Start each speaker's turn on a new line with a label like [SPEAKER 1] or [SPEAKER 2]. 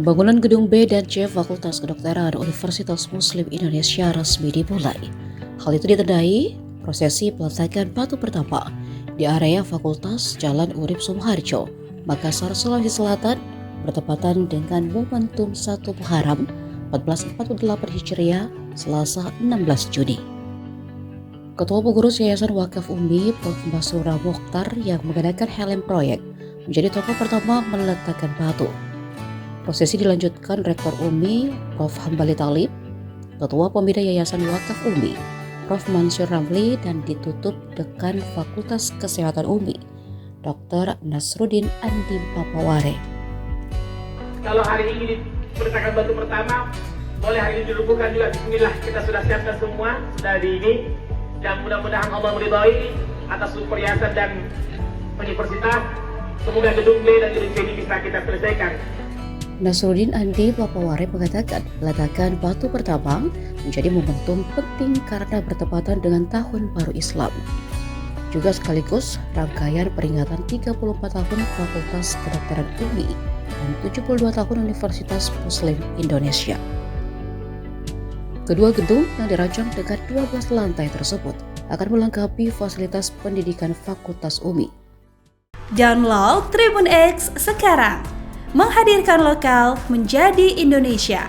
[SPEAKER 1] Pembangunan gedung B dan C Fakultas Kedokteran Universitas Muslim Indonesia resmi dimulai. Hal itu ditandai prosesi peletakan batu pertama di area Fakultas Jalan Urip Sumoharjo, Makassar, Sulawesi Selatan, bertepatan dengan momentum 1 Muharram 1448 Hijriah, Selasa 16 Juni. Ketua Pengurus Yayasan Wakaf Umi, Prof. Basura Mokhtar, yang mengenakan helm proyek, menjadi tokoh pertama meletakkan batu. Prosesi dilanjutkan Rektor Umi, Prof. Hambali Talib, Ketua Pembina Yayasan Wakaf Umi, Prof. Mansur Ramli, dan ditutup Dekan Fakultas Kesehatan Umi, Dr. Nasruddin Andi Papaware.
[SPEAKER 2] Kalau hari ini diperintahkan batu pertama, boleh hari ini dilubuhkan juga. Bismillah, kita sudah siapkan semua, sudah di ini. Dan mudah-mudahan Allah meridhai atas perhiasan dan universitas. Semoga gedung B dan gedung C ini bisa kita selesaikan.
[SPEAKER 1] Nasruddin Andi Papaware mengatakan peletakan batu pertama menjadi momentum penting karena bertepatan dengan Tahun Baru Islam. Juga sekaligus rangkaian peringatan 34 tahun Fakultas Kedokteran UMI dan 72 tahun Universitas Muslim Indonesia. Kedua gedung yang dirancang dengan 12 lantai tersebut akan melengkapi fasilitas pendidikan Fakultas UMI.
[SPEAKER 3] Download Tribun X sekarang, menghadirkan lokal menjadi Indonesia.